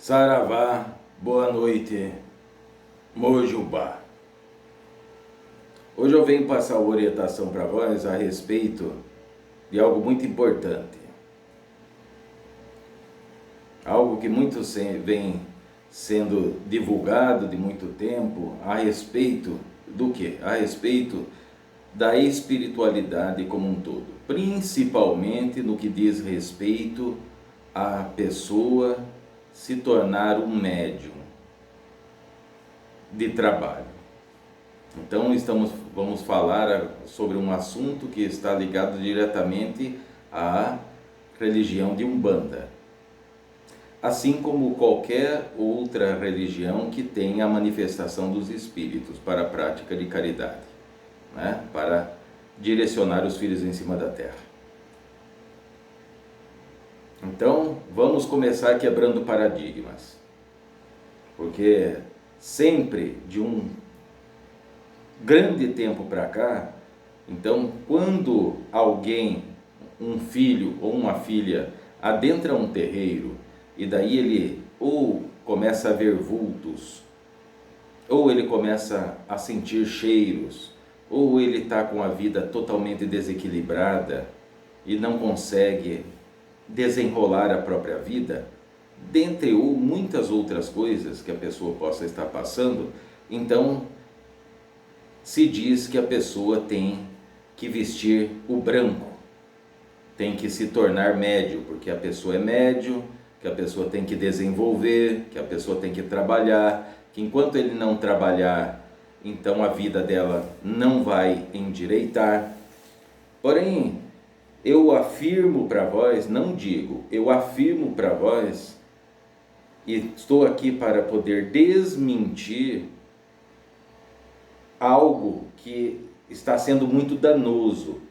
Saravá, boa noite, Mojubá. Hoje eu venho passar uma orientação para vós a respeito de algo muito importante. Algo que muito vem sendo divulgado de muito tempo a respeito do quê? A respeito da espiritualidade como um todo. Principalmente no que diz respeito à pessoa se tornar um médium de trabalho. Então vamos falar sobre um assunto que está ligado diretamente à religião de Umbanda, assim como qualquer outra religião que tenha a manifestação dos espíritos para a prática de caridade, né? Para direcionar os filhos em cima da terra. Então, vamos começar quebrando paradigmas, porque sempre de um grande tempo para cá, então, quando alguém, um filho ou uma filha, adentra um terreiro e daí ele ou começa a ver vultos, ou ele começa a sentir cheiros, ou ele está com a vida totalmente desequilibrada e não consegue desenrolar a própria vida, dentre ou muitas outras coisas que a pessoa possa estar passando, então se diz que a pessoa tem que vestir o branco, tem que se tornar médium, porque a pessoa é médium, que a pessoa tem que desenvolver, que a pessoa tem que trabalhar, que enquanto ele não trabalhar, então a vida dela não vai endireitar. Porém, eu afirmo para vós, não digo, eu afirmo para vós, e estou aqui para poder desmentir algo que está sendo muito danoso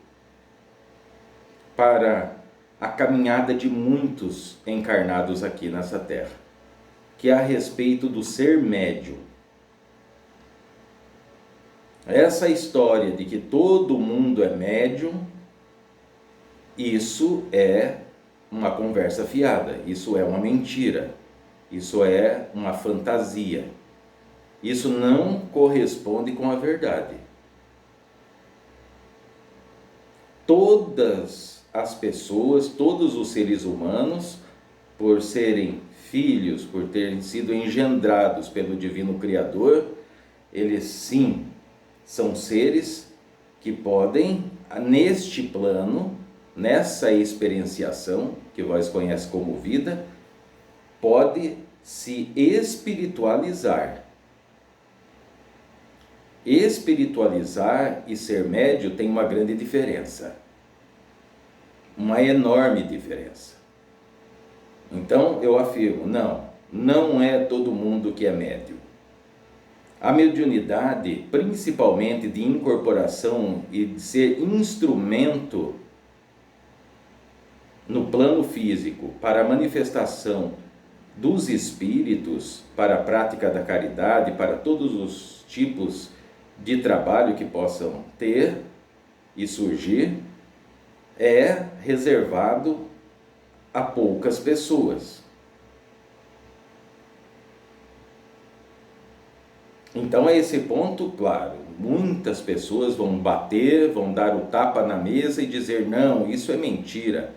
para a caminhada de muitos encarnados aqui nessa terra, que é a respeito do ser médium. Essa história de que todo mundo é médium, isso é uma conversa fiada, isso é uma mentira, isso é uma fantasia, isso não corresponde com a verdade. Todas as pessoas, todos os seres humanos, por serem filhos, por terem sido engendrados pelo Divino Criador, eles sim são seres que podem, neste plano, nessa experienciação, que vós conhecem como vida, pode se espiritualizar. Espiritualizar e ser médium tem uma grande diferença, uma enorme diferença. Então eu afirmo, não é todo mundo que é médium. A mediunidade, principalmente de incorporação e de ser instrumento no plano físico para a manifestação dos espíritos, para a prática da caridade, para todos os tipos de trabalho que possam ter e surgir, é reservado a poucas pessoas. Então, a esse ponto, claro, muitas pessoas vão bater, vão dar o tapa na mesa e dizer, não, isso é mentira.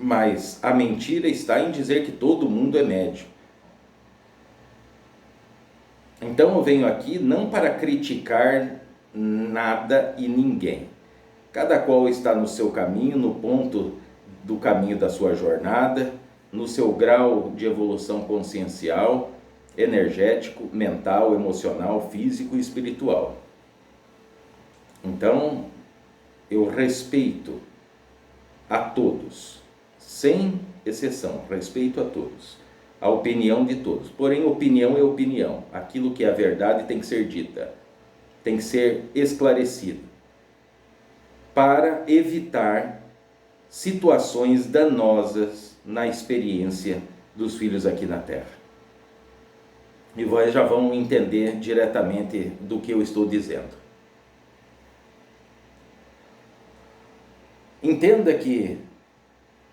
Mas a mentira está em dizer que todo mundo é médium. Então eu venho aqui não para criticar nada e ninguém. Cada qual está no seu caminho, no ponto do caminho da sua jornada, no seu grau de evolução consciencial, energético, mental, emocional, físico e espiritual. Então eu respeito a todos, sem exceção, respeito a todos, a opinião de todos. Porém, opinião é opinião. Aquilo que é a verdade tem que ser dita, tem que ser esclarecido, para evitar situações danosas na experiência dos filhos aqui na Terra. E vocês já vão entender diretamente do que eu estou dizendo. Entenda que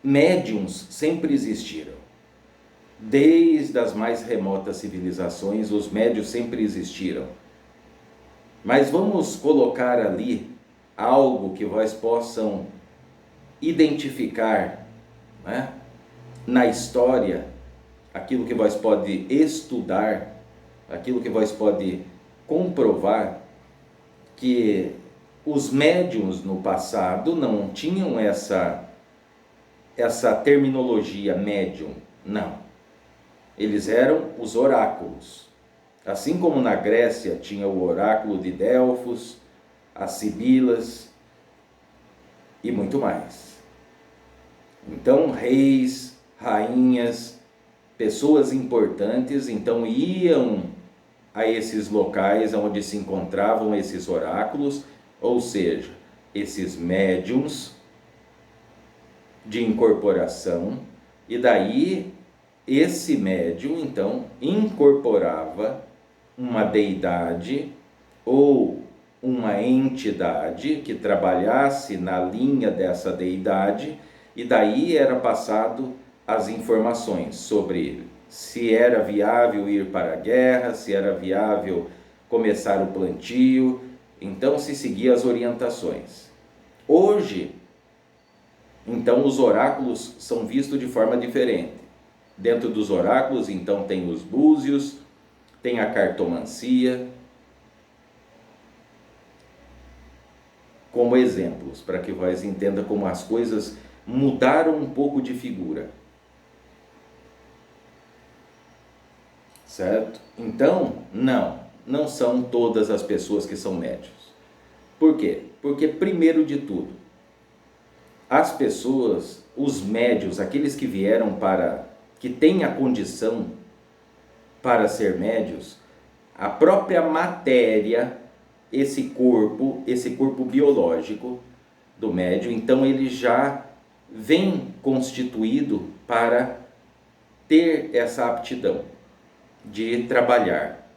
médiums sempre existiram. Desde as mais remotas civilizações, os médiuns sempre existiram. Mas vamos colocar ali algo que vós possam identificar, né, na história, aquilo que vós pode estudar, aquilo que vós pode comprovar, que os médiuns no passado não tinham essa terminologia médium, não. Eles eram os oráculos. Assim como na Grécia tinha o oráculo de Delfos, as sibilas e muito mais. Então, reis, rainhas, pessoas importantes, então iam a esses locais onde se encontravam esses oráculos, ou seja, esses médiums de incorporação, e daí esse médium então incorporava uma deidade ou uma entidade que trabalhasse na linha dessa deidade, e daí era passado as informações sobre se era viável ir para a guerra, se era viável começar o plantio, então se seguia as orientações. Hoje, então, os oráculos são vistos de forma diferente. Dentro dos oráculos, então, tem os búzios, tem a cartomancia, como exemplos, para que vós entendam como as coisas mudaram um pouco de figura. Certo? Então, não são todas as pessoas que são médiuns. Por quê? Porque, primeiro de tudo, as pessoas, os médiuns, aqueles que vieram que têm a condição para ser médiuns, a própria matéria, esse corpo biológico do médium, então ele já vem constituído para ter essa aptidão de trabalhar,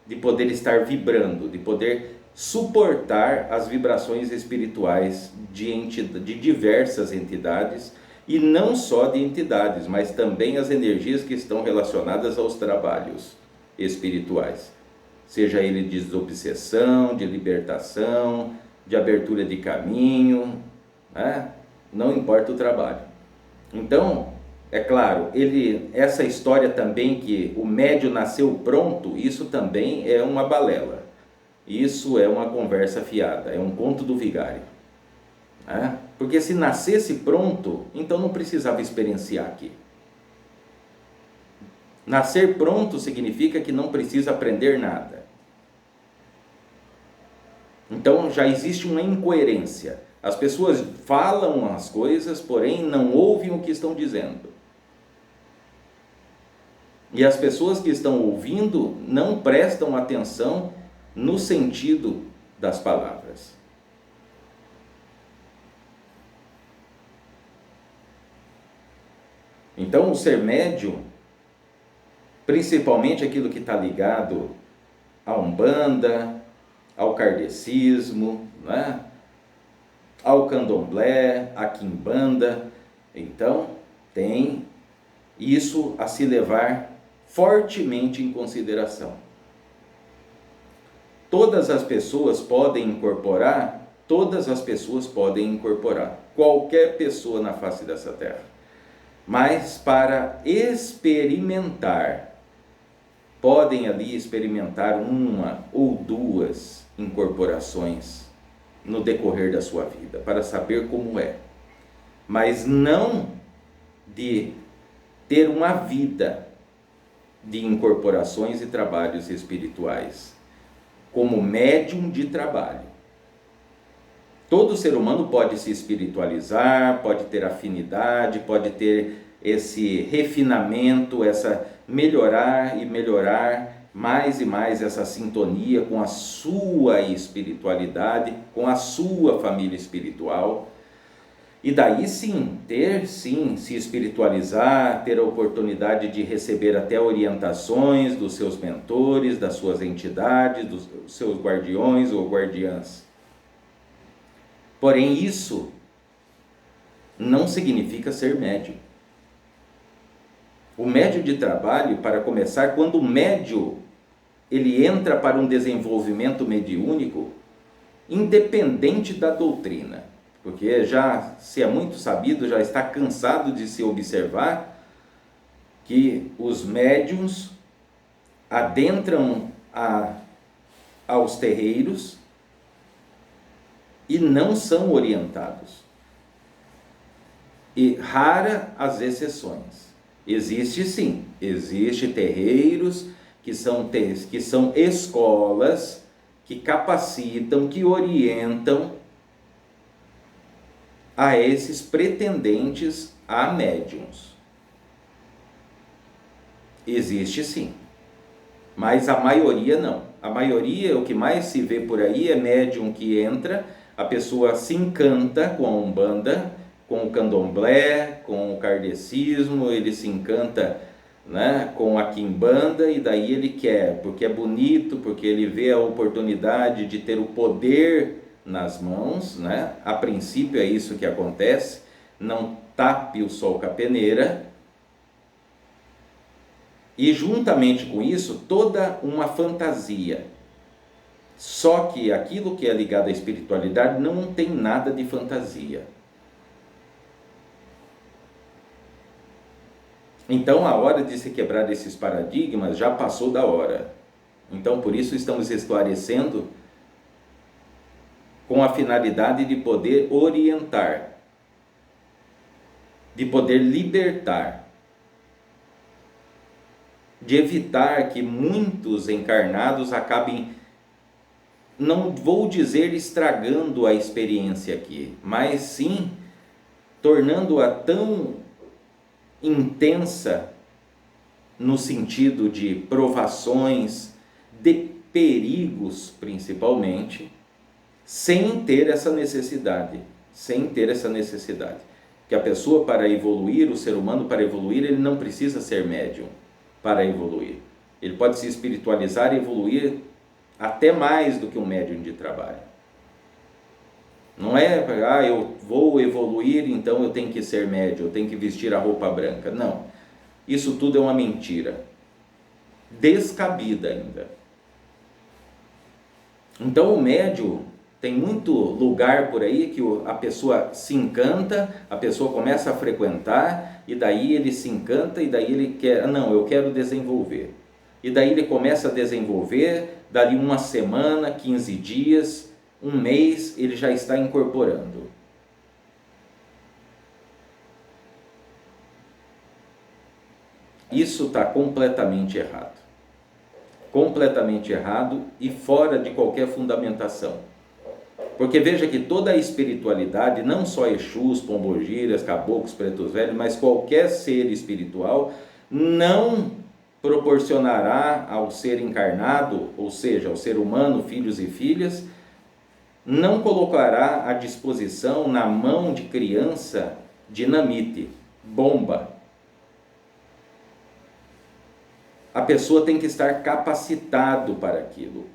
de poder estar vibrando, de poder suportar as vibrações espirituais de diversas entidades, e não só de entidades, mas também as energias que estão relacionadas aos trabalhos espirituais, seja ele de desobsessão, de libertação, de abertura de caminho, né? Não importa o trabalho. Então, é claro, essa história também que o médium nasceu pronto, isso também é uma balela. Isso é uma conversa fiada, é um conto do vigário. Né? Porque se nascesse pronto, então não precisava experienciar aqui. Nascer pronto significa que não precisa aprender nada. Então já existe uma incoerência. As pessoas falam as coisas, porém não ouvem o que estão dizendo. E as pessoas que estão ouvindo não prestam atenção no sentido das palavras. Então, o ser médium, principalmente aquilo que está ligado à Umbanda, ao kardecismo, né? Ao candomblé, à quimbanda, então tem isso a se levar fortemente em consideração. Todas as pessoas podem incorporar, qualquer pessoa na face dessa terra. Mas para experimentar, podem ali experimentar uma ou duas incorporações no decorrer da sua vida, para saber como é. Mas não de ter uma vida de incorporações e trabalhos espirituais, como médium de trabalho. Todo ser humano pode se espiritualizar, pode ter afinidade, pode ter esse refinamento, melhorar mais e mais essa sintonia com a sua espiritualidade, com a sua família espiritual. E daí sim, se espiritualizar, ter a oportunidade de receber até orientações dos seus mentores, das suas entidades, dos seus guardiões ou guardiãs. Porém, isso não significa ser médium. O médio de trabalho, para começar, quando o médio ele entra para um desenvolvimento mediúnico, independente da doutrina, porque já se é muito sabido, já está cansado de se observar que os médiuns adentram aos terreiros e não são orientados. E rara as exceções. Existe sim, existe terreiros que são escolas que capacitam, que orientam a esses pretendentes a médiuns. Existe sim, mas a maioria não. A maioria, o que mais se vê por aí é médium que entra, a pessoa se encanta com a Umbanda, com o Candomblé, com o Kardecismo, ele se encanta, né, com a Quimbanda, e daí ele quer, porque é bonito, porque ele vê a oportunidade de ter o poder nas mãos, né? A princípio é isso que acontece, não tape o sol com a peneira. E juntamente com isso, toda uma fantasia. Só que aquilo que é ligado à espiritualidade não tem nada de fantasia. Então a hora de se quebrar esses paradigmas já passou da hora. Então por isso estamos esclarecendo com a finalidade de poder orientar, de poder libertar, de evitar que muitos encarnados acabem, não vou dizer estragando a experiência aqui, mas sim tornando-a tão intensa no sentido de provações, de perigos principalmente, sem ter essa necessidade, que a pessoa para evoluir, o ser humano para evoluir, ele não precisa ser médium para evoluir, ele pode se espiritualizar e evoluir até mais do que um médium de trabalho. Não é, eu vou evoluir, então eu tenho que ser médium, eu tenho que vestir a roupa branca. Não, isso tudo é uma mentira, descabida ainda. Então o médium, tem muito lugar por aí que a pessoa se encanta, a pessoa começa a frequentar, e daí ele se encanta, e daí ele quer, não, eu quero desenvolver. E daí ele começa a desenvolver, dali uma semana, 15 dias, um mês, ele já está incorporando. Isso está completamente errado. Completamente errado e fora de qualquer fundamentação. Porque veja que toda a espiritualidade, não só Exus, Pombogiras, Caboclos, Pretos Velhos, mas qualquer ser espiritual, não proporcionará ao ser encarnado, ou seja, ao ser humano, filhos e filhas, não colocará à disposição, na mão de criança, dinamite, bomba. A pessoa tem que estar capacitado para aquilo.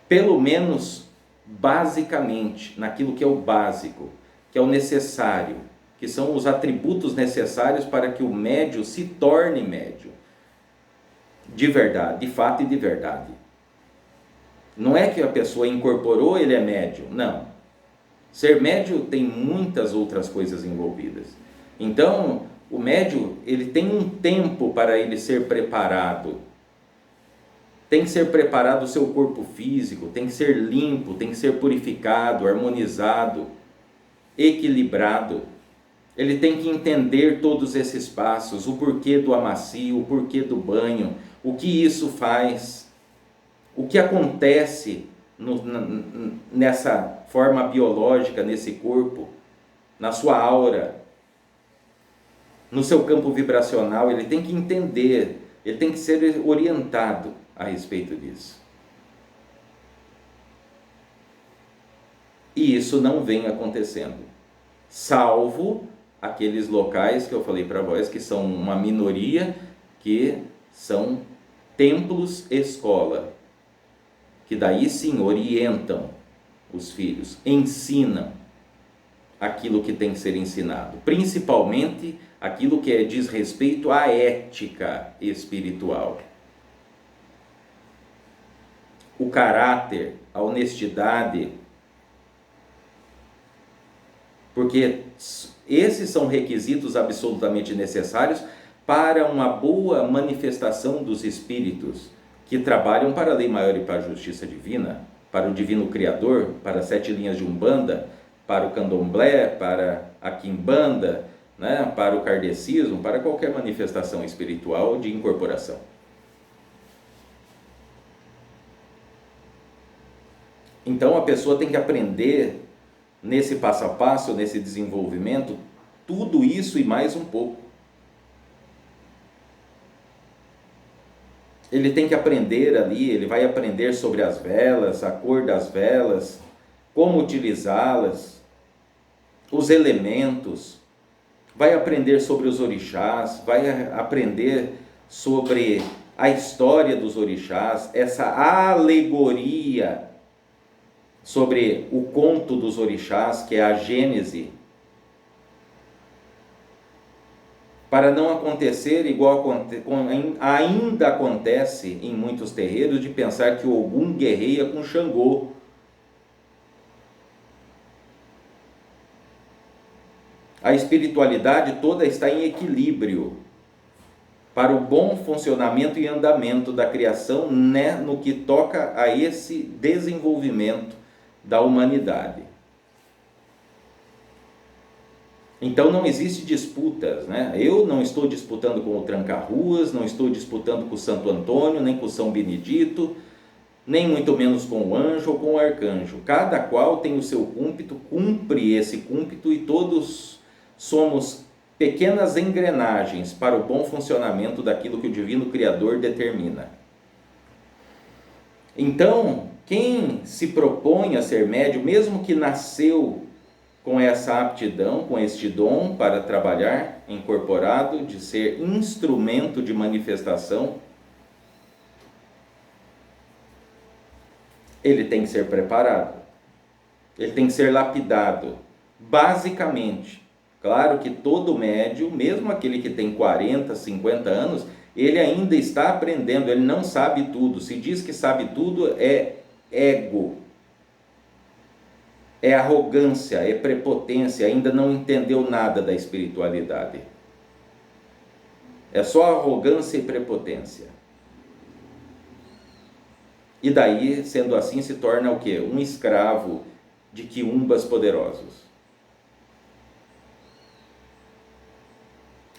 Pelo menos, basicamente, naquilo que é o básico, que é o necessário, que são os atributos necessários para que o médium se torne médium. De verdade, de fato e de verdade. Não é que a pessoa incorporou, ele é médium, não. Ser médium tem muitas outras coisas envolvidas. Então, o médium, ele tem um tempo para ele ser preparado. Tem que ser preparado o seu corpo físico, tem que ser limpo, tem que ser purificado, harmonizado, equilibrado. Ele tem que entender todos esses passos, o porquê do amacio, o porquê do banho, o que isso faz, o que acontece nessa forma biológica, nesse corpo, na sua aura, no seu campo vibracional. Ele tem que entender, ele tem que ser orientado a respeito disso. E isso não vem acontecendo, salvo aqueles locais que eu falei para vós, que são uma minoria, que são templos escola, que daí sim orientam os filhos, ensinam. aquilo que tem que ser ensinado, principalmente aquilo que diz respeito à ética espiritual. O caráter, a honestidade, porque esses são requisitos absolutamente necessários para uma boa manifestação dos espíritos que trabalham para a lei maior e para a justiça divina, para o divino Criador, para as 7 linhas de Umbanda, para o Candomblé, para a Quimbanda, né, para o kardecismo, para qualquer manifestação espiritual de incorporação. Então a pessoa tem que aprender nesse passo a passo, nesse desenvolvimento, tudo isso e mais um pouco. Ele tem que aprender ali, ele vai aprender sobre as velas, a cor das velas, como utilizá-las, os elementos, vai aprender sobre os orixás, vai aprender sobre a história dos orixás, essa alegoria sobre o conto dos orixás, que é a Gênese, para não acontecer igual ainda acontece em muitos terreiros, de pensar que o Ogum guerreia com Xangô. A espiritualidade toda está em equilíbrio para o bom funcionamento e andamento da criação, né, no que toca a esse desenvolvimento da humanidade. Então não existe disputas, né? Eu não estou disputando com o Tranca-Ruas, não estou disputando com o Santo Antônio, nem com o São Benedito, nem muito menos com o anjo ou com o arcanjo. Cada qual tem o seu cúmpito, cumpre esse cúmpito, e todos somos pequenas engrenagens para o bom funcionamento daquilo que o Divino Criador determina. Então, quem se propõe a ser médium, mesmo que nasceu com essa aptidão, com este dom para trabalhar, incorporado, de ser instrumento de manifestação, ele tem que ser preparado, ele tem que ser lapidado, basicamente. Claro que todo médium, mesmo aquele que tem 40, 50 anos, ele ainda está aprendendo, ele não sabe tudo. Se diz que sabe tudo, é ego, é arrogância, é prepotência, ainda não entendeu nada da espiritualidade. É só arrogância e prepotência. E daí, sendo assim, se torna o quê? Um escravo de quiumbas poderosos.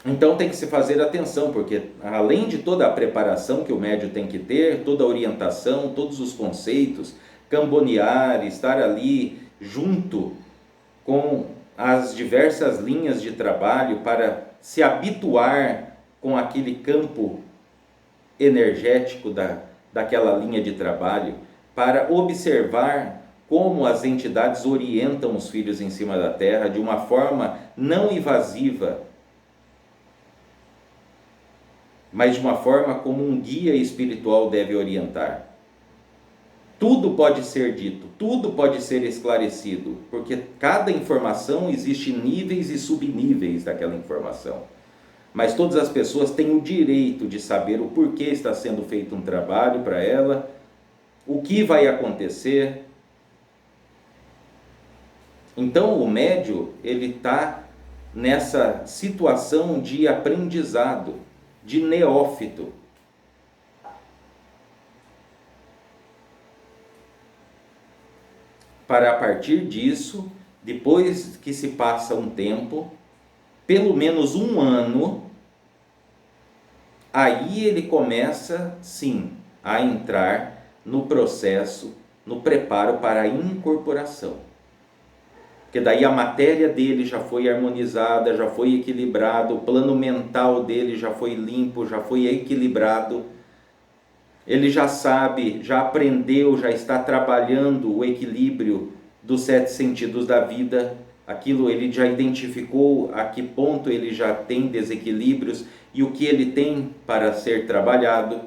Então tem que se fazer atenção, porque além de toda a preparação que o médium tem que ter, toda a orientação, todos os conceitos, cambonear, estar ali junto com as diversas linhas de trabalho para se habituar com aquele campo energético daquela linha de trabalho, para observar como as entidades orientam os filhos em cima da terra de uma forma não invasiva, mas de uma forma como um guia espiritual deve orientar. Tudo pode ser dito, tudo pode ser esclarecido, porque cada informação existe níveis e subníveis daquela informação. Mas todas as pessoas têm o direito de saber o porquê está sendo feito um trabalho para ela, o que vai acontecer. Então o médium, ele está nessa situação de aprendizado, de neófito. Para a partir disso, depois que se passa um tempo, pelo menos um ano, aí ele começa, sim, a entrar no processo, no preparo para a incorporação. Porque daí a matéria dele já foi harmonizada, já foi equilibrado, o plano mental dele já foi limpo, já foi equilibrado. Ele já sabe, já aprendeu, já está trabalhando o equilíbrio dos 7 sentidos da vida. Aquilo ele já identificou a que ponto ele já tem desequilíbrios e o que ele tem para ser trabalhado.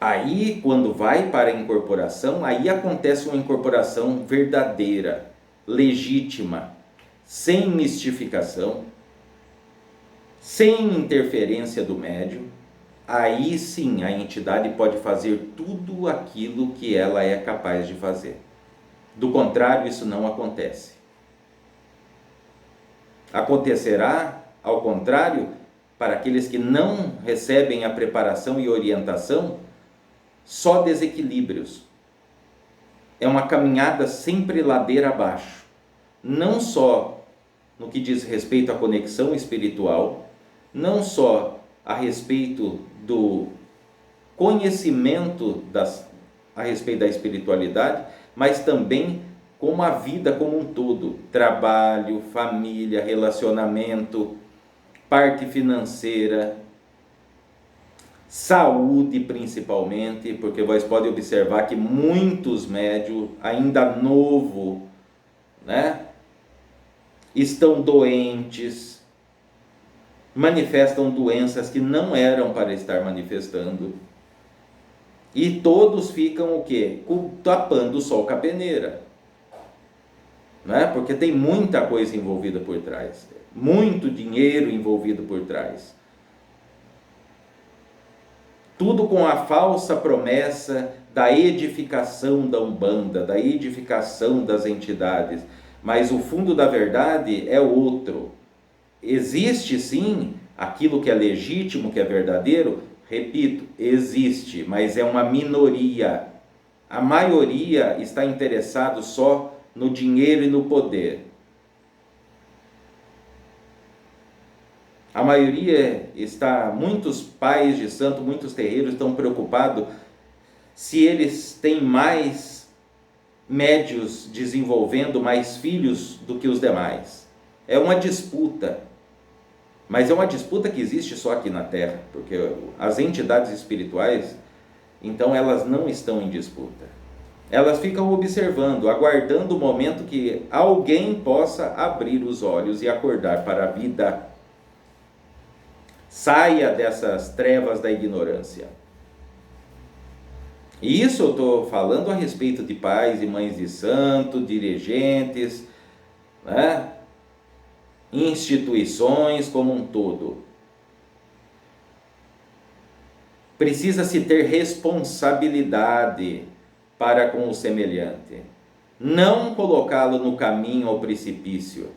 Aí, quando vai para a incorporação, aí acontece uma incorporação verdadeira, legítima, sem mistificação, sem interferência do médium. Aí sim a entidade pode fazer tudo aquilo que ela é capaz de fazer. Do contrário, isso não acontece. Acontecerá, ao contrário, para aqueles que não recebem a preparação e orientação, só desequilíbrios. É uma caminhada sempre ladeira abaixo. Não só no que diz respeito à conexão espiritual, não só a respeito do conhecimento a respeito da espiritualidade, mas também como a vida como um todo, trabalho, família, relacionamento, parte financeira, saúde principalmente, porque vocês podem observar que muitos médios, ainda novo, né, estão doentes, manifestam doenças que não eram para estar manifestando, e todos ficam o quê? Tapando o sol com a peneira, né? Porque tem muita coisa envolvida por trás, muito dinheiro envolvido por trás. Tudo com a falsa promessa da edificação da Umbanda, da edificação das entidades. Mas o fundo da verdade é outro. Existe sim aquilo que é legítimo, que é verdadeiro. Repito, existe, mas é uma minoria. A maioria está interessado só no dinheiro e no poder. A maioria muitos pais de santo, muitos terreiros estão preocupados se eles têm mais médios desenvolvendo, mais filhos do que os demais. É uma disputa, mas é uma disputa que existe só aqui na Terra, porque as entidades espirituais, então elas não estão em disputa. Elas ficam observando, aguardando o momento que alguém possa abrir os olhos e acordar para a vida. Saia dessas trevas da ignorância. E isso eu estou falando a respeito de pais e mães de santo, dirigentes, né? Instituições como um todo. Precisa-se ter responsabilidade para com o semelhante. Não colocá-lo no caminho ao precipício.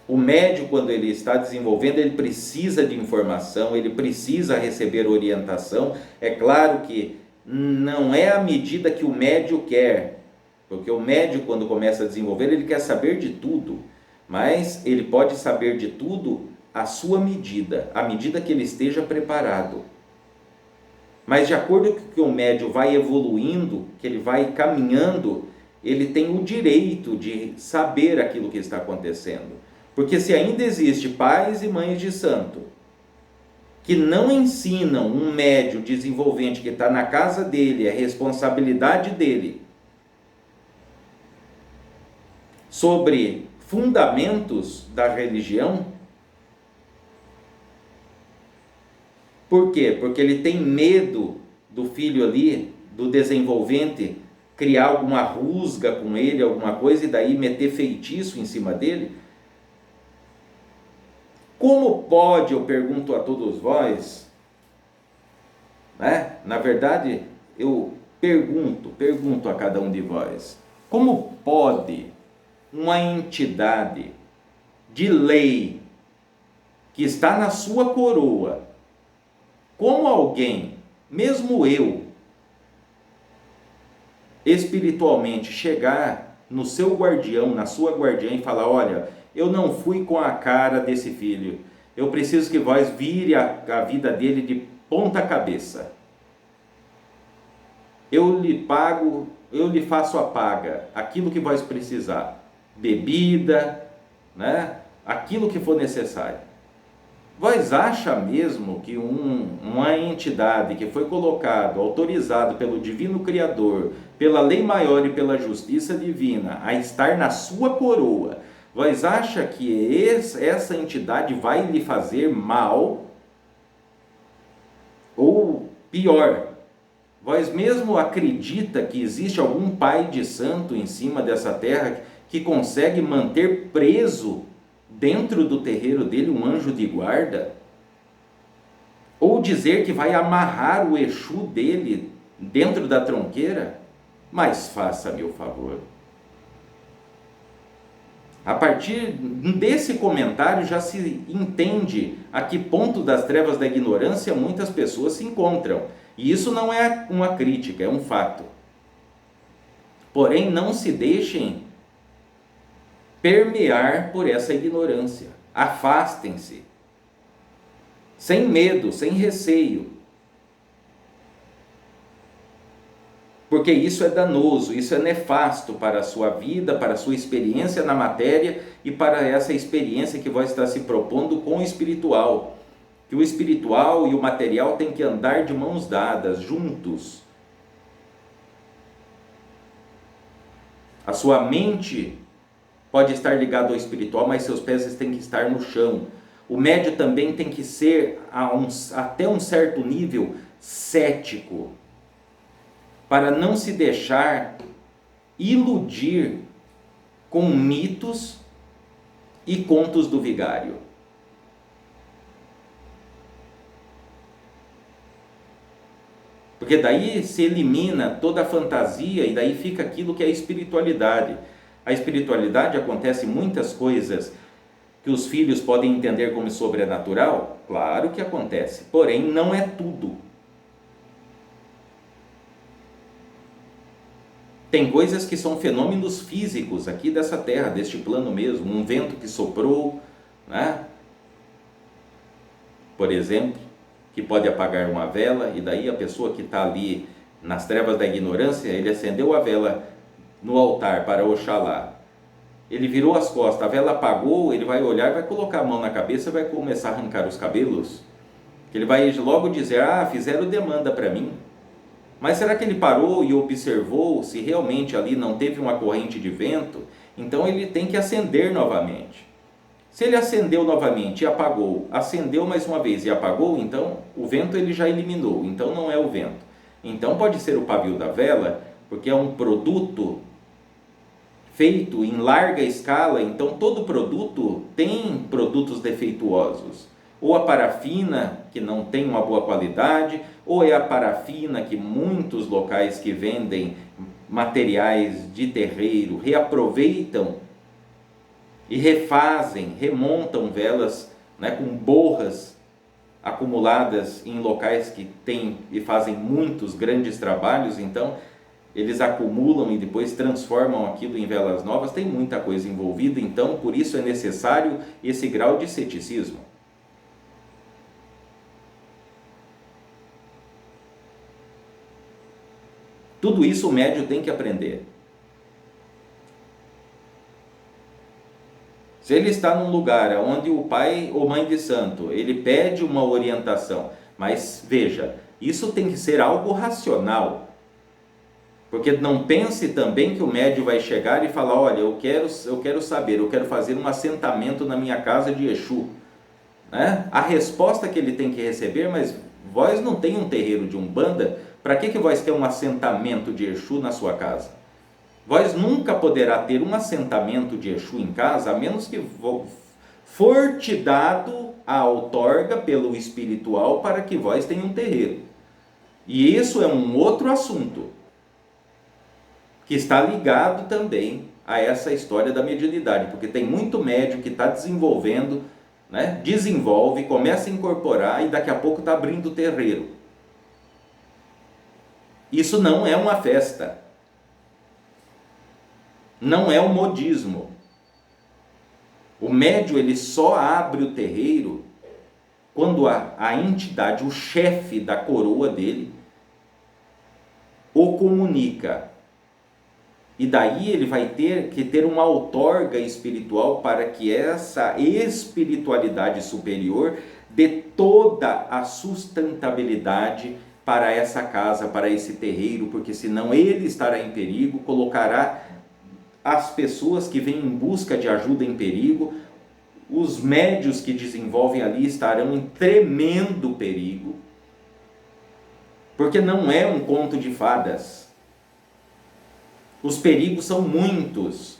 O médium, quando ele está desenvolvendo, ele precisa de informação, ele precisa receber orientação. É claro que não é à medida que o médium quer, porque o médium, quando começa a desenvolver, ele quer saber de tudo, mas ele pode saber de tudo à sua medida, à medida que ele esteja preparado. Mas de acordo com que o médium vai evoluindo, que ele vai caminhando, ele tem o direito de saber aquilo que está acontecendo. Porque se ainda existe pais e mães de santo que não ensinam um médium desenvolvente que está na casa dele, é responsabilidade dele, sobre fundamentos da religião, por quê? Porque ele tem medo do filho ali, do desenvolvente, criar alguma rusga com ele, alguma coisa, e daí meter feitiço em cima dele. Como pode, eu pergunto a todos vós, né? Na verdade, eu pergunto a cada um de vós, como pode uma entidade de lei que está na sua coroa, como alguém, mesmo eu, espiritualmente, chegar no seu guardião, na sua guardiã e falar, olha, eu não fui com a cara desse filho, eu preciso que vós vire a vida dele de ponta cabeça. Eu lhe pago, eu lhe faço a paga, aquilo que vós precisar, bebida, né? Aquilo que for necessário. Vós acham mesmo que uma entidade que foi colocado, autorizado pelo Divino Criador, pela lei maior e pela justiça divina, a estar na sua coroa, vós acham que essa entidade vai lhe fazer mal? Pior, vós mesmo acredita que existe algum pai de santo em cima dessa terra que consegue manter preso dentro do terreiro dele um anjo de guarda? Ou dizer que vai amarrar o Exu dele dentro da tronqueira? Mas faça-me o favor. A partir desse comentário já se entende a que ponto das trevas da ignorância muitas pessoas se encontram. E isso não é uma crítica, é um fato. Porém, não se deixem permear por essa ignorância. Afastem-se. Sem medo, sem receio. Porque isso é danoso, isso é nefasto para a sua vida, para a sua experiência na matéria e para essa experiência que vós está se propondo com o espiritual. Que o espiritual e o material têm que andar de mãos dadas, juntos. A sua mente pode estar ligada ao espiritual, mas seus pés têm que estar no chão. O médio também tem que ser, até um certo nível, cético, para não se deixar iludir com mitos e contos do vigário. Porque daí se elimina toda a fantasia e daí fica aquilo que é a espiritualidade. A espiritualidade acontece muitas coisas que os filhos podem entender como sobrenatural, claro que acontece, porém não é tudo. Tem coisas que são fenômenos físicos aqui dessa terra, deste plano mesmo, um vento que soprou, né? Por exemplo, que pode apagar uma vela, e daí a pessoa que está ali nas trevas da ignorância, ele acendeu a vela no altar para Oxalá, ele virou as costas, a vela apagou, ele vai olhar, vai colocar a mão na cabeça e vai começar a arrancar os cabelos, ele vai logo dizer, fizeram demanda para mim. Mas será que ele parou e observou se realmente ali não teve uma corrente de vento? Então ele tem que acender novamente. Se ele acendeu novamente e apagou, acendeu mais uma vez e apagou, então o vento ele já eliminou, então não é o vento. Então pode ser o pavio da vela, porque é um produto feito em larga escala, então todo produto tem produtos defeituosos. Ou a parafina, que não tem uma boa qualidade, ou é a parafina que muitos locais que vendem materiais de terreiro reaproveitam e refazem, remontam velas, né, com borras acumuladas em locais que têm e fazem muitos grandes trabalhos, então eles acumulam e depois transformam aquilo em velas novas, tem muita coisa envolvida, então por isso é necessário esse grau de ceticismo. Tudo isso o médium tem que aprender. Se ele está num lugar onde o pai ou mãe de santo, ele pede uma orientação, mas veja, isso tem que ser algo racional. Porque não pense também que o médium vai chegar e falar, olha, eu quero saber, eu quero fazer um assentamento na minha casa de Exu. Né? A resposta que ele tem que receber, mas vós não tem um terreiro de Umbanda, para que vós ter um assentamento de Exu na sua casa? Vós nunca poderá ter um assentamento de Exu em casa, a menos que for te dado a outorga pelo espiritual para que vós tenham um terreiro. E isso é um outro assunto, que está ligado também a essa história da mediunidade, porque tem muito médium que está desenvolvendo, né? Desenvolve, começa a incorporar e daqui a pouco está abrindo terreiro. Isso não é uma festa, não é um modismo. O médium ele só abre o terreiro quando a entidade, o chefe da coroa dele, o comunica. E daí ele vai ter que ter uma outorga espiritual para que essa espiritualidade superior dê toda a sustentabilidade para essa casa, para esse terreiro, porque senão ele estará em perigo, colocará as pessoas que vêm em busca de ajuda em perigo, os médios que desenvolvem ali estarão em tremendo perigo. porque não é um conto de fadas. Os perigos são muitos.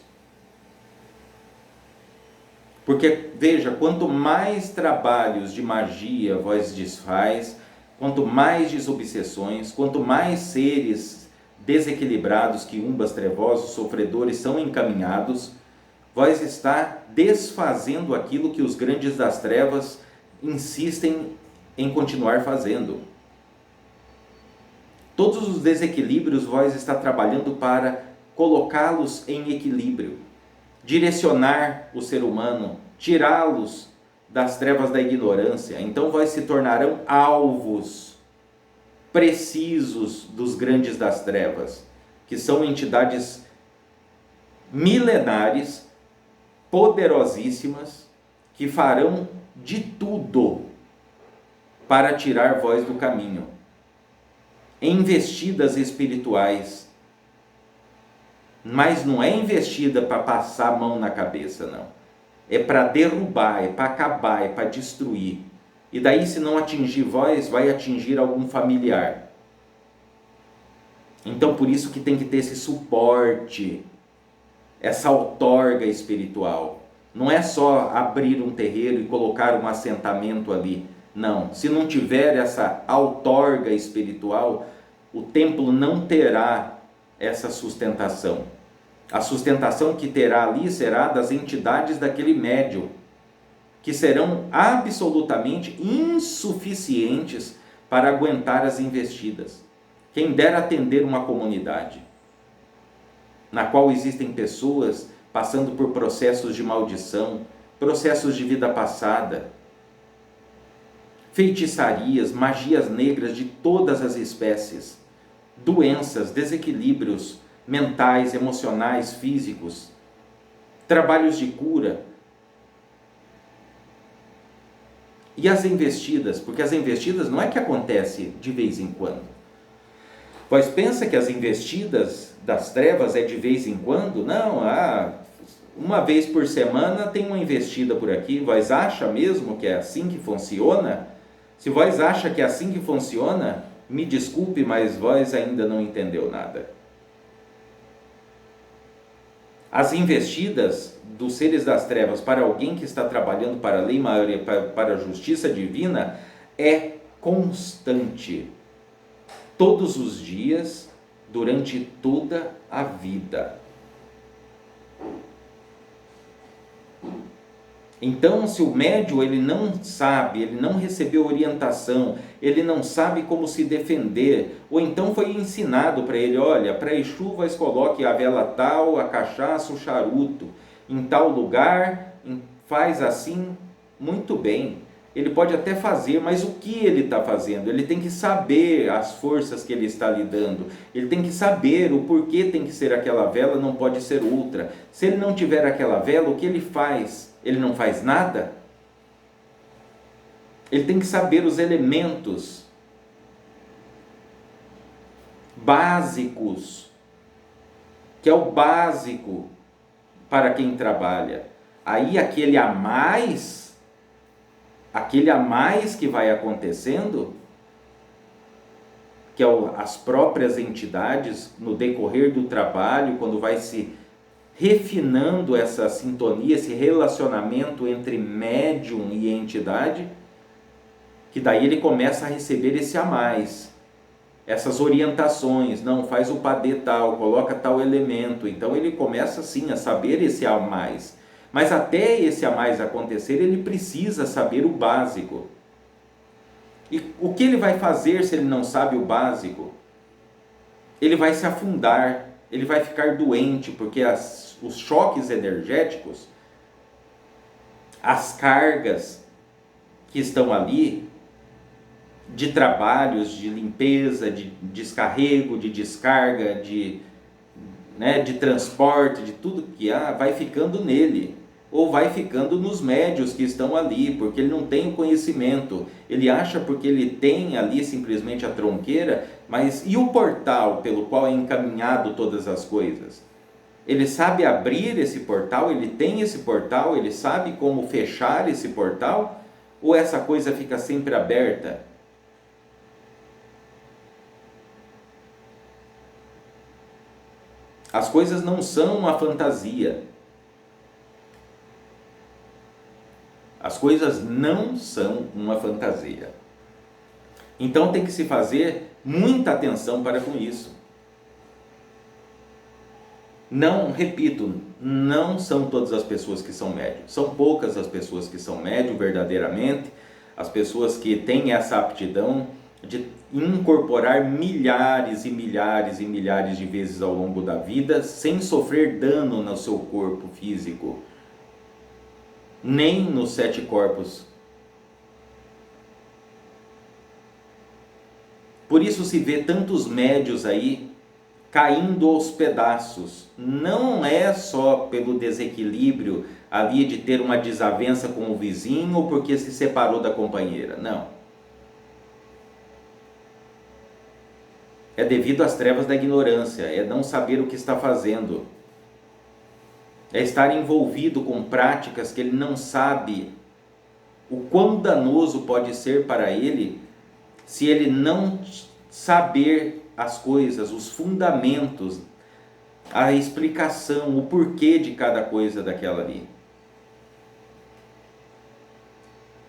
Porque, veja, quanto mais trabalhos de magia vós desfaz, quanto mais desobsessões, quanto mais seres desequilibrados, quiumbas, trevosos, sofredores são encaminhados, vós está desfazendo aquilo que os grandes das trevas insistem em continuar fazendo. Todos os desequilíbrios vós está trabalhando para colocá-los em equilíbrio, direcionar o ser humano, tirá-los das trevas da ignorância. Então vós se tornarão alvos precisos dos grandes das trevas, que são entidades milenares, poderosíssimas, que farão de tudo para tirar vós do caminho. Investidas espirituais, mas não é investida para passar a mão na cabeça, não. É para derrubar, é para acabar, é para destruir. E daí, se não atingir vós, vai atingir algum familiar. Então, por isso que tem que ter esse suporte, essa outorga espiritual. Não é só abrir um terreiro e colocar um assentamento ali. Não, se não tiver essa outorga espiritual, o templo não terá essa sustentação. A sustentação que terá ali será das entidades daquele médium, que serão absolutamente insuficientes para aguentar as investidas. Quem dera atender uma comunidade na qual existem pessoas passando por processos de maldição, processos de vida passada, feitiçarias, magias negras de todas as espécies, doenças, desequilíbrios mentais, emocionais, físicos, trabalhos de cura. E as investidas, porque as investidas não é que acontece de vez em quando. Pois pensa que as investidas das trevas é de vez em quando? Não, uma vez por semana tem uma investida por aqui. Vós acha mesmo que é assim que funciona? Se vós acha que é assim que funciona, me desculpe, mas vós ainda não entendeu nada. As investidas dos seres das trevas para alguém que está trabalhando para a lei maior e para a justiça divina é constante, todos os dias, durante toda a vida. Então, se o médium ele não sabe, ele não recebeu orientação, ele não sabe como se defender, ou então foi ensinado para ele, olha, para Exu vós coloque a vela tal, a cachaça, o charuto, em tal lugar, faz assim, muito bem. Ele pode até fazer, mas o que ele está fazendo? Ele tem que saber as forças que ele está lidando, ele tem que saber o porquê tem que ser aquela vela, não pode ser outra. Se ele não tiver aquela vela, o que ele faz? Ele não faz nada? Ele tem que saber os elementos básicos, que é o básico para quem trabalha. Aí aquele a mais que vai acontecendo, que é as próprias entidades no decorrer do trabalho, quando vai se refinando essa sintonia, esse relacionamento entre médium e entidade, que daí ele começa a receber esse a mais, essas orientações, não, faz o padê tal, coloca tal elemento, então ele começa sim a saber esse a mais, mas até esse a mais acontecer, ele precisa saber o básico. E o que ele vai fazer se ele não sabe o básico? Ele vai se afundar, ele vai ficar doente, porque os choques energéticos, as cargas que estão ali, de trabalhos, de limpeza, de descarrego, de descarga, de transporte, de tudo que há, vai ficando nele, ou vai ficando nos médios que estão ali, porque ele não tem o conhecimento, ele acha porque ele tem ali simplesmente a tronqueira, mas e o portal pelo qual é encaminhado todas as coisas? Ele sabe abrir esse portal, ele tem esse portal, ele sabe como fechar esse portal, ou essa coisa fica sempre aberta? As coisas não são uma fantasia. As coisas não são uma fantasia. Então tem que se fazer muita atenção para com isso. Não, repito, não são todas as pessoas que são médium. São poucas as pessoas que são médium verdadeiramente. As pessoas que têm essa aptidão de incorporar milhares e milhares e milhares de vezes ao longo da vida sem sofrer dano no seu corpo físico, nem nos 7 corpos. Por isso se vê tantos médios aí caindo aos pedaços. Não é só pelo desequilíbrio ali de ter uma desavença com o vizinho ou porque se separou da companheira. Não. É devido às trevas da ignorância, é não saber o que está fazendo. É estar envolvido com práticas que ele não sabe o quão danoso pode ser para ele se ele não saber as coisas, os fundamentos, a explicação, o porquê de cada coisa daquela ali.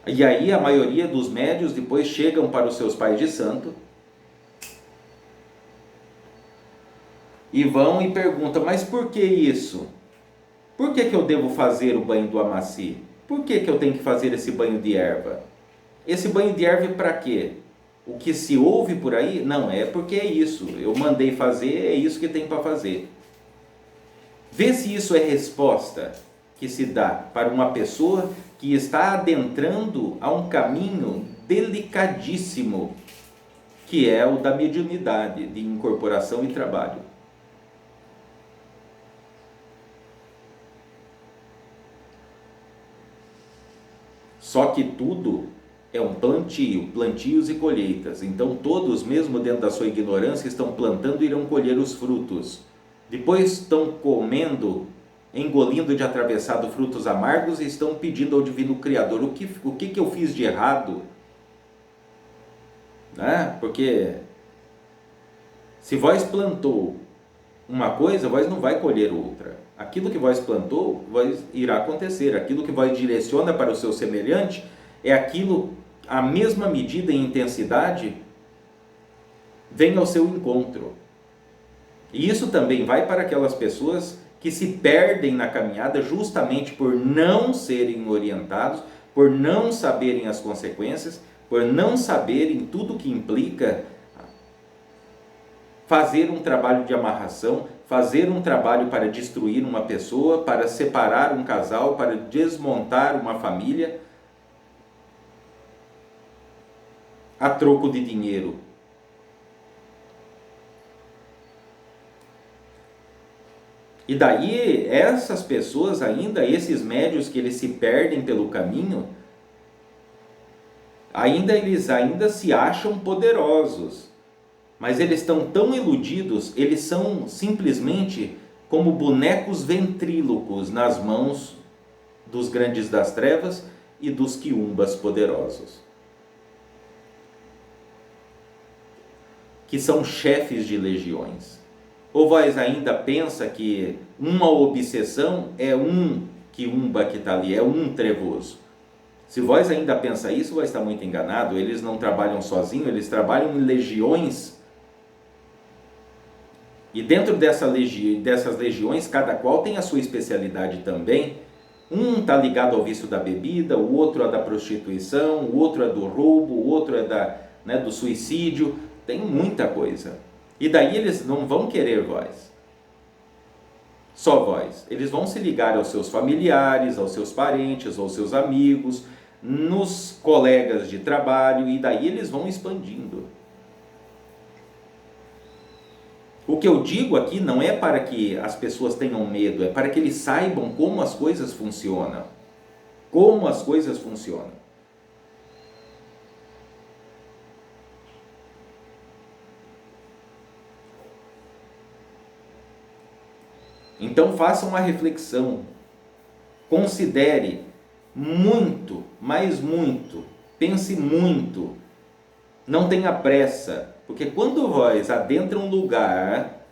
E aí a maioria dos médios depois chegam para os seus pais de santo e vão e perguntam, mas por que isso? Por que eu devo fazer o banho do Amaci? Por que eu tenho que fazer esse banho de erva? Esse banho de erva é para quê? O que se ouve por aí? Não, é porque é isso. Eu mandei fazer, é isso que tem para fazer. Vê se isso é resposta que se dá para uma pessoa que está adentrando a um caminho delicadíssimo, que é o da mediunidade, de incorporação e trabalho. Só que tudo é um plantio, plantios e colheitas. Então todos, mesmo dentro da sua ignorância, estão plantando e irão colher os frutos. Depois estão comendo, engolindo de atravessado frutos amargos e estão pedindo ao Divino Criador, o que eu fiz de errado? Né? Porque se vós plantou uma coisa, vós não vai colher outra. Aquilo que vós plantou, irá acontecer. Aquilo que vós direciona para o seu semelhante, é aquilo, a mesma medida e intensidade, vem ao seu encontro. E isso também vai para aquelas pessoas que se perdem na caminhada justamente por não serem orientados, por não saberem as consequências, por não saberem tudo que implica fazer um trabalho de amarração, fazer um trabalho para destruir uma pessoa, para separar um casal, para desmontar uma família, a troco de dinheiro. E daí essas pessoas ainda, esses médios que eles se perdem pelo caminho, eles ainda se acham poderosos, mas eles estão tão iludidos, eles são simplesmente como bonecos ventrílocos nas mãos dos grandes das trevas e dos quiumbas poderosos, que são chefes de legiões. Ou vós ainda pensa que uma obsessão é um quiumba que está ali, é um trevoso? Se vós ainda pensa isso, vós está muito enganado. Eles não trabalham sozinhos, eles trabalham em legiões. E dentro dessas legiões, cada qual tem a sua especialidade também. Um está ligado ao vício da bebida, o outro é da prostituição, o outro é do roubo, o outro é do suicídio. Tem muita coisa. E daí eles não vão querer vós, só vós. Eles vão se ligar aos seus familiares, aos seus parentes, aos seus amigos, nos colegas de trabalho, e daí eles vão expandindo. O que eu digo aqui não é para que as pessoas tenham medo, é para que eles saibam como as coisas funcionam. Como as coisas funcionam. Então faça uma reflexão, considere muito, mas muito, pense muito, não tenha pressa, porque quando vós adentram um lugar,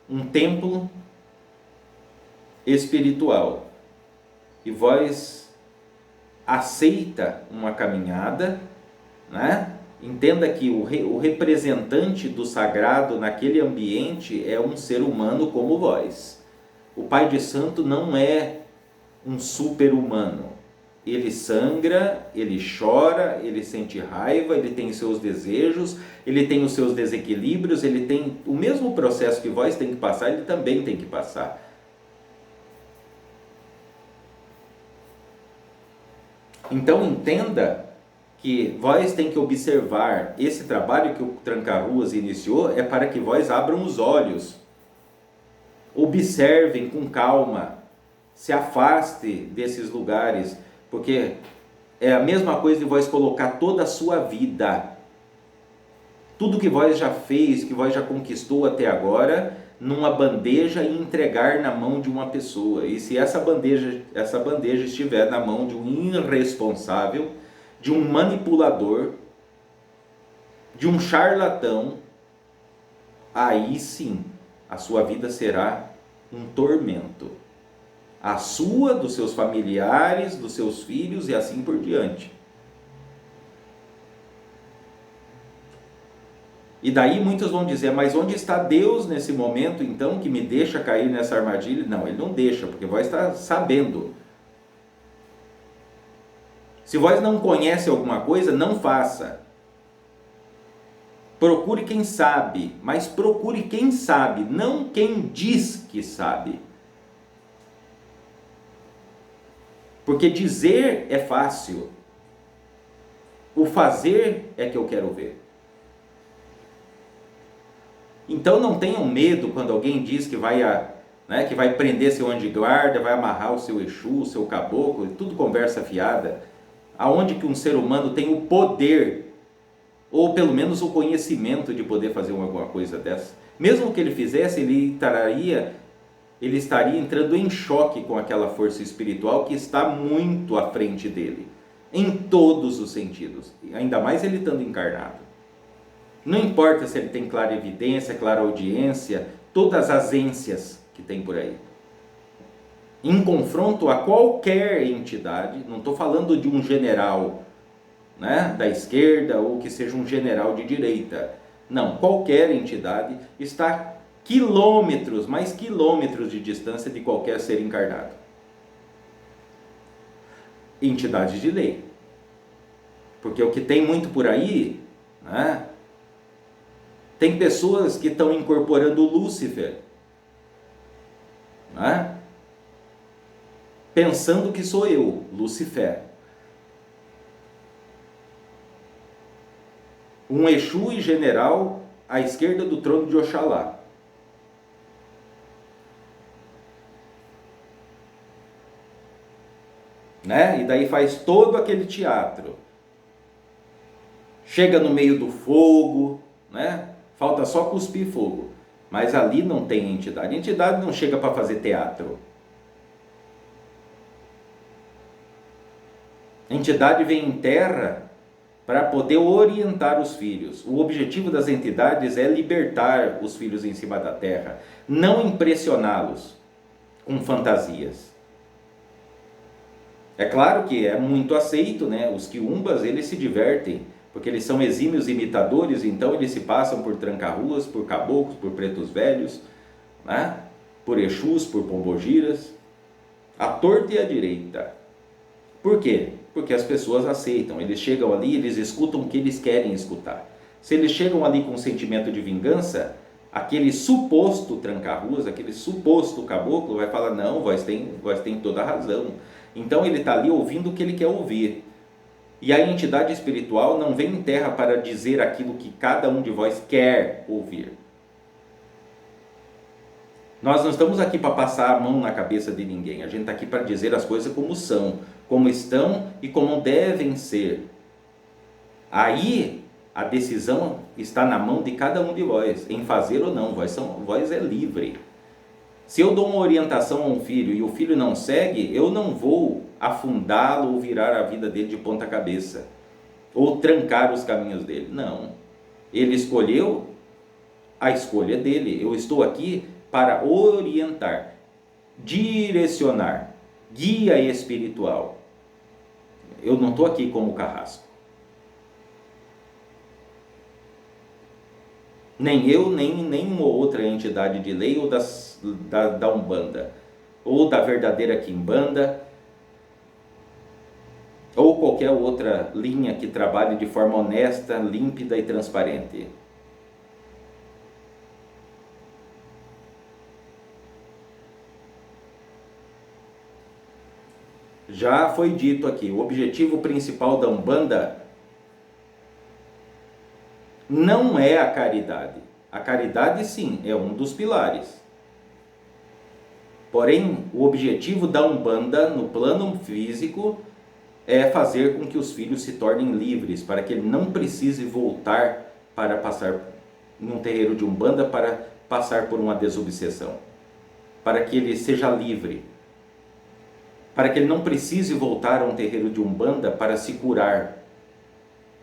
um templo, espiritual. E vós aceita uma caminhada, né? Entenda que o representante do sagrado naquele ambiente é um ser humano como vós. O pai de santo não é um super-humano. Ele sangra, ele chora, ele sente raiva, ele tem seus desejos, ele tem os seus desequilíbrios, ele tem o mesmo processo que vós tem que passar, ele também tem que passar. Então entenda que vós tem que observar, esse trabalho que o Tranca-Ruas iniciou é para que vós abram os olhos, observem com calma, se afaste desses lugares, porque é a mesma coisa de vós colocar toda a sua vida, tudo que vós já fez, que vós já conquistou até agora, numa bandeja e entregar na mão de uma pessoa. E se essa bandeja estiver na mão de um irresponsável, de um manipulador, de um charlatão, aí sim a sua vida será um tormento. A sua, dos seus familiares, dos seus filhos e assim por diante. E daí muitos vão dizer, mas onde está Deus nesse momento então que me deixa cair nessa armadilha? Não, Ele não deixa, porque vós está sabendo. Se vós não conhece alguma coisa, não faça. Procure quem sabe, mas procure quem sabe, não quem diz que sabe. Porque dizer é fácil, o fazer é que eu quero ver. Então não tenham medo quando alguém diz que vai, que vai prender seu anjo de guarda, vai amarrar o seu Exu, o seu caboclo, tudo conversa fiada. Aonde que um ser humano tem o poder, ou pelo menos o conhecimento de poder fazer alguma coisa dessa? Mesmo que ele fizesse, ele estaria entrando em choque com aquela força espiritual que está muito à frente dele, em todos os sentidos, ainda mais ele estando encarnado. Não importa se ele tem clarividência, clareaudiência, todas as ências que tem por aí. Em confronto a qualquer entidade, não estou falando de um general, da esquerda ou que seja um general de direita. Não, qualquer entidade está quilômetros, mais quilômetros de distância de qualquer ser encarnado. Entidades de lei. Porque o que tem muito por aí, tem pessoas que estão incorporando Lúcifer, pensando que sou eu, Lucifer. Um Exu e general à esquerda do trono de Oxalá. E daí faz todo aquele teatro. Chega no meio do fogo, falta só cuspir fogo. Mas ali não tem entidade. A entidade não chega para fazer teatro. A entidade vem em terra para poder orientar os filhos. O objetivo das entidades é libertar os filhos em cima da terra, não impressioná-los com fantasias. É claro que é muito aceito, os quiumbas, eles se divertem, porque eles são exímios imitadores, então eles se passam por tranca-ruas, por caboclos, por pretos velhos, por exus, por pombogiras, à torta e à direita. Por quê? Porque as pessoas aceitam, eles chegam ali, eles escutam o que eles querem escutar. Se eles chegam ali com um sentimento de vingança, aquele suposto tranca-ruas, aquele suposto caboclo vai falar, não, vós tem toda a razão. Então ele está ali ouvindo o que ele quer ouvir. E a entidade espiritual não vem em terra para dizer aquilo que cada um de vós quer ouvir. Nós não estamos aqui para passar a mão na cabeça de ninguém. A gente está aqui para dizer as coisas como são, como estão e como devem ser. Aí a decisão está na mão de cada um de vós, em fazer ou não. Vós é livre. Se eu dou uma orientação a um filho e o filho não segue, eu não vou afundá-lo ou virar a vida dele de ponta cabeça, ou trancar os caminhos dele. Não. Ele escolheu, a escolha é dele. Eu estou aqui para orientar. direcionar, guia espiritual. Eu não estou aqui como carrasco. Nem eu, nem nenhuma outra entidade de lei ou da Umbanda, ou da verdadeira Quimbanda, ou qualquer outra linha que trabalhe de forma honesta, límpida e transparente. Já foi dito aqui, o objetivo principal da Umbanda não é a caridade. A caridade, sim, é um dos pilares. Porém, o objetivo da Umbanda no plano físico é fazer com que os filhos se tornem livres, para que ele não precise voltar para passar num terreiro de Umbanda para passar por uma desobsessão. Para que ele seja livre. Para que ele não precise voltar a um terreiro de Umbanda para se curar.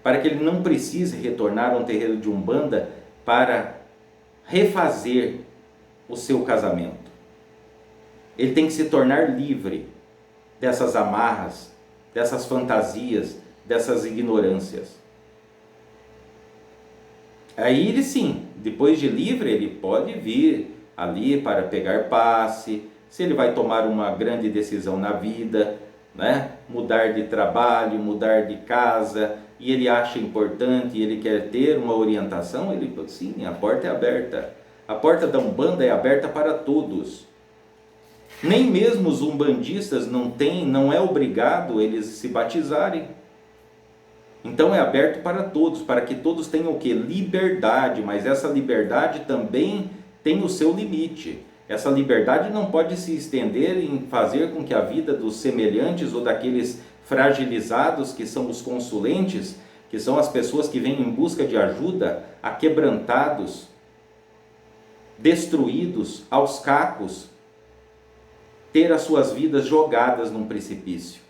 Para que ele não precise retornar a um terreiro de Umbanda para refazer o seu casamento. Ele tem que se tornar livre dessas amarras, dessas fantasias, dessas ignorâncias. Aí ele sim, depois de livre, ele pode vir ali para pegar passe, se ele vai tomar uma grande decisão na vida, né? Mudar de trabalho, mudar de casa, e ele acha importante, ele quer ter uma orientação, ele sim, a porta é aberta. A porta da Umbanda é aberta para todos. Nem mesmo os umbandistas não é obrigado eles se batizarem. Então é aberto para todos, para que todos tenham o quê? Liberdade, mas essa liberdade também tem o seu limite. Essa liberdade não pode se estender em fazer com que a vida dos semelhantes ou daqueles fragilizados, que são os consulentes, que são as pessoas que vêm em busca de ajuda, aquebrantados, destruídos, aos cacos, ter as suas vidas jogadas num precipício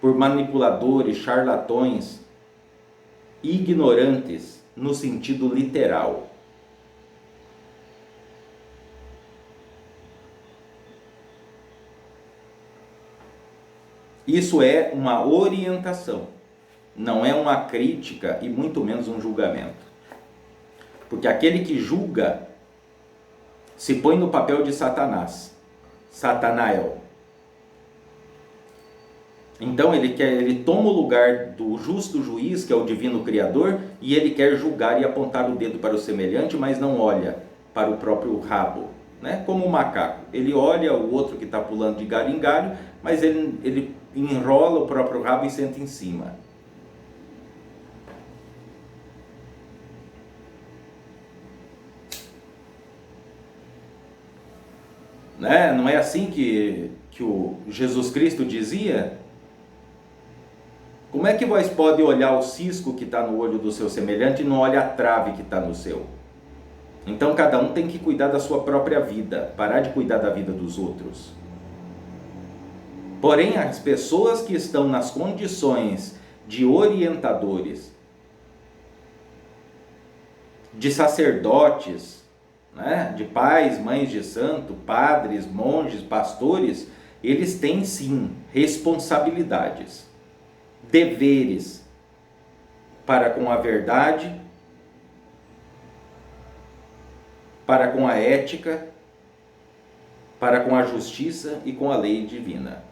por manipuladores, charlatões, ignorantes no sentido literal. Isso é uma orientação, não é uma crítica e muito menos um julgamento. Porque aquele que julga se põe no papel de Satanás, Satanael. Então ele toma o lugar do justo juiz, que é o divino criador, e ele quer julgar e apontar o dedo para o semelhante, mas não olha para o próprio rabo, né? Como o macaco. Ele olha o outro que está pulando de galho em galho, mas ele enrola o próprio rabo e senta em cima. Né? Não é assim que o Jesus Cristo dizia? Como é que vós pode olhar o cisco que está no olho do seu semelhante e não olha a trave que está no seu? Então cada um tem que cuidar da sua própria vida, parar de cuidar da vida dos outros. Porém, as pessoas que estão nas condições de orientadores, de sacerdotes, né, de pais, mães de santo, padres, monges, pastores, eles têm sim responsabilidades, deveres para com a verdade, para com a ética, para com a justiça e com a lei divina.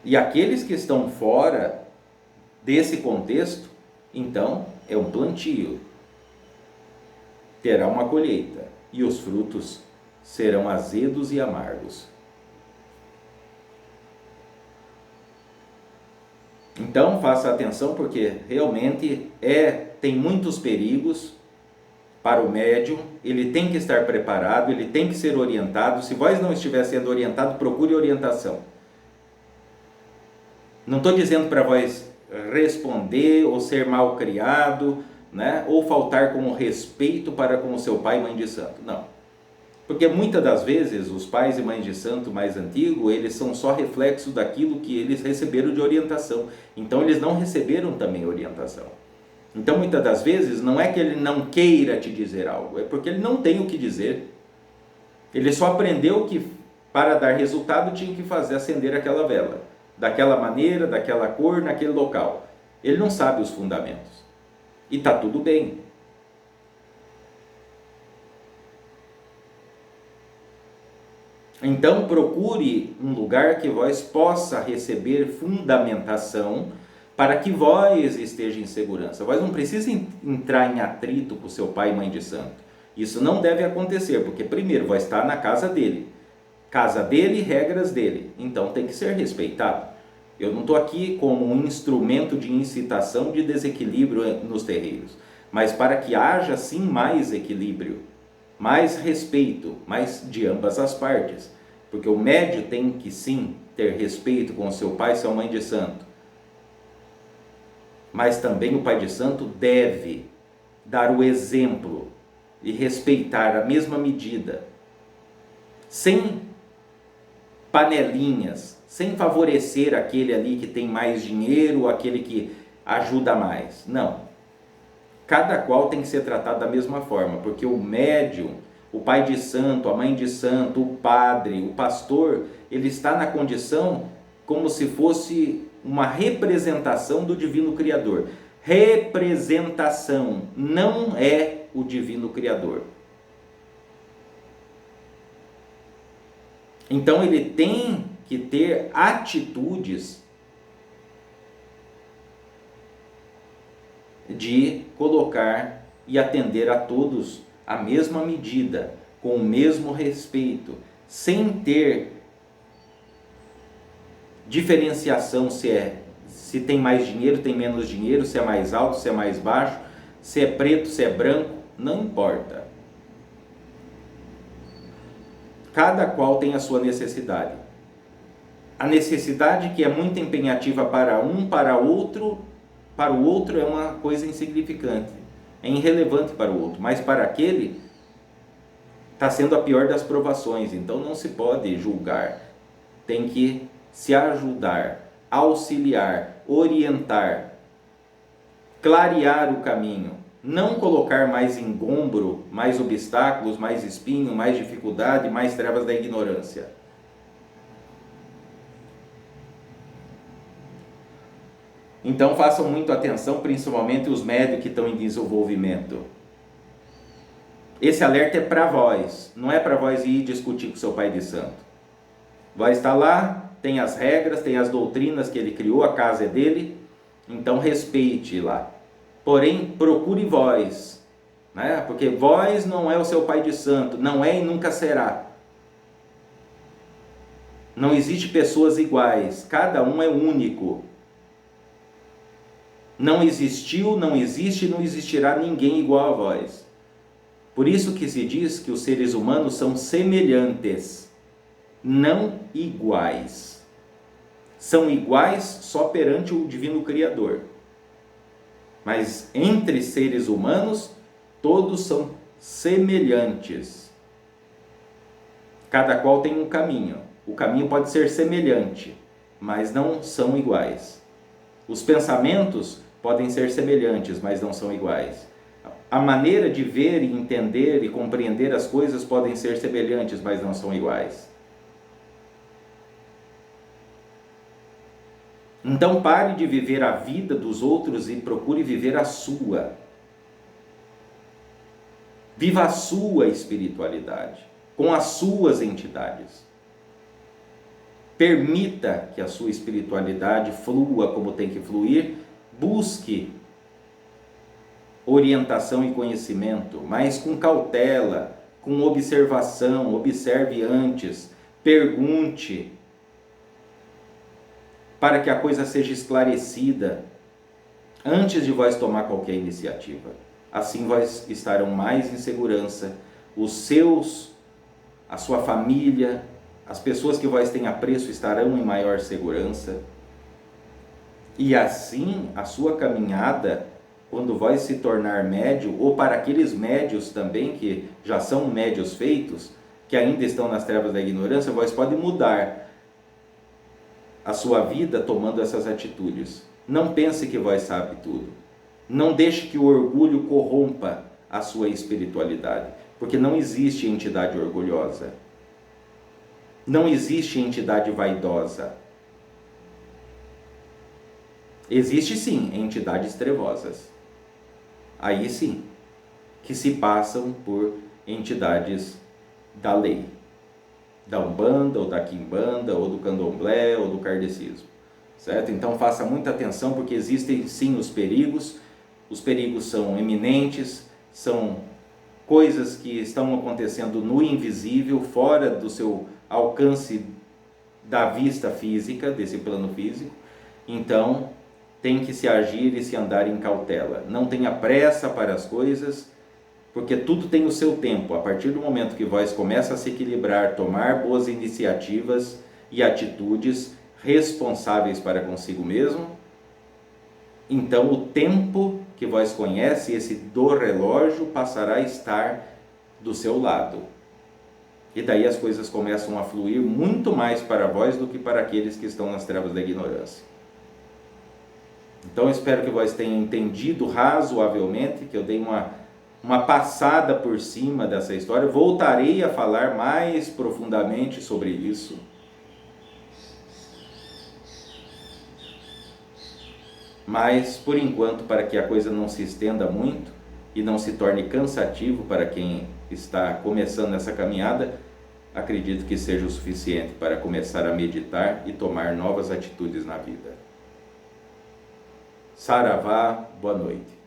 E aqueles que estão fora desse contexto, então é um plantio. Terá uma colheita e os frutos serão azedos e amargos. Então faça atenção, porque realmente tem muitos perigos para o médium. Ele tem que estar preparado, ele tem que ser orientado. Se vós não estiver sendo orientado, procure orientação. Não estou dizendo para vós responder ou ser mal criado, né? Ou faltar com o respeito para com o seu pai e mãe de santo. Não. Porque muitas das vezes os pais e mães de santo mais antigos, eles são só reflexo daquilo que eles receberam de orientação. Então eles não receberam também orientação. Então muitas das vezes não é que ele não queira te dizer algo, é porque ele não tem o que dizer. Ele só aprendeu que para dar resultado tinha que fazer acender aquela vela, daquela maneira, daquela cor, naquele local. Ele não sabe os fundamentos. E está tudo bem. Então procure um lugar que vós possa receber fundamentação para que vós esteja em segurança. Vós não precisa entrar em atrito com seu pai e mãe de santo. Isso não deve acontecer, porque primeiro vai estar na casa dele. Casa dele, regras dele. Então tem que ser respeitado. Eu não estou aqui como um instrumento de incitação de desequilíbrio nos terreiros, mas para que haja sim mais equilíbrio, mais respeito, mais de ambas as partes. Porque o médio tem que sim ter respeito com o seu pai e sua mãe de santo. Mas também o pai de santo deve dar o exemplo e respeitar a mesma medida, sem panelinhas, sem favorecer aquele ali que tem mais dinheiro, aquele que ajuda mais. Não. Cada qual tem que ser tratado da mesma forma, porque o médium, o pai de santo, a mãe de santo, o padre, o pastor, ele está na condição como se fosse uma representação do Divino Criador. Representação, não é o Divino Criador. Então ele tem que ter atitudes de colocar e atender a todos a mesma medida, com o mesmo respeito, sem ter diferenciação se tem mais dinheiro, tem menos dinheiro, se é mais alto, se é mais baixo, se é preto, se é branco, não importa. Cada qual tem a sua necessidade. A necessidade que é muito empenhativa para um, para o outro é uma coisa insignificante, é irrelevante para o outro, mas para aquele está sendo a pior das provações, então não se pode julgar, tem que se ajudar, auxiliar, orientar, clarear o caminho, não colocar mais engombro, mais obstáculos, mais espinho, mais dificuldade, mais trevas da ignorância. Então façam muito atenção, principalmente os médios que estão em desenvolvimento. Esse alerta é para vós, não é para vós ir discutir com seu pai de santo. Vai estar lá, tem as regras, tem as doutrinas que ele criou, a casa é dele, então respeite lá. Porém, procure vós, né? Porque vós não é o seu pai de santo, não é e nunca será. Não existe pessoas iguais, cada um é único. Não existiu, não existe e não existirá ninguém igual a vós. Por isso que se diz que os seres humanos são semelhantes, não iguais. São iguais só perante o Divino Criador. Mas entre seres humanos, todos são semelhantes. Cada qual tem um caminho. O caminho pode ser semelhante, mas não são iguais. Os pensamentos podem ser semelhantes, mas não são iguais. A maneira de ver e entender e compreender as coisas podem ser semelhantes, mas não são iguais. Então pare de viver a vida dos outros e procure viver a sua. Viva a sua espiritualidade, com as suas entidades. Permita que a sua espiritualidade flua como tem que fluir. Busque orientação e conhecimento, mas com cautela, com observação. Observe antes, pergunte, para que a coisa seja esclarecida antes de vós tomar qualquer iniciativa. Assim vós estarão mais em segurança, a sua família, as pessoas que vós têm apreço estarão em maior segurança. E assim a sua caminhada, quando vós se tornar médio, ou para aqueles médios também que já são médios feitos, que ainda estão nas trevas da ignorância, vós pode mudar a sua vida tomando essas atitudes. Não pense que vós sabe tudo. Não deixe que o orgulho corrompa a sua espiritualidade. porque não existe entidade orgulhosa, não existe entidade vaidosa. Existe sim entidades trevosas, aí sim, que se passam por entidades da lei, da Umbanda, ou da Quimbanda, ou do Candomblé, ou do Kardecismo, certo? Então faça muita atenção, porque existem sim os perigos são eminentes, são coisas que estão acontecendo no invisível, fora do seu alcance da vista física, desse plano físico. Então tem que se agir e se andar em cautela. Não tenha pressa para as coisas, porque tudo tem o seu tempo. A partir do momento que vós começa a se equilibrar, tomar boas iniciativas e atitudes responsáveis para consigo mesmo, então o tempo que vós conhece, esse do relógio, passará a estar do seu lado. E daí as coisas começam a fluir muito mais para vós do que para aqueles que estão nas trevas da ignorância. Então espero que vós tenham entendido razoavelmente, que eu dei uma passada por cima dessa história. Voltarei a falar mais profundamente sobre isso. Mas, por enquanto, para que a coisa não se estenda muito e não se torne cansativo para quem está começando essa caminhada, acredito que seja o suficiente para começar a meditar e tomar novas atitudes na vida. Saravá, boa noite.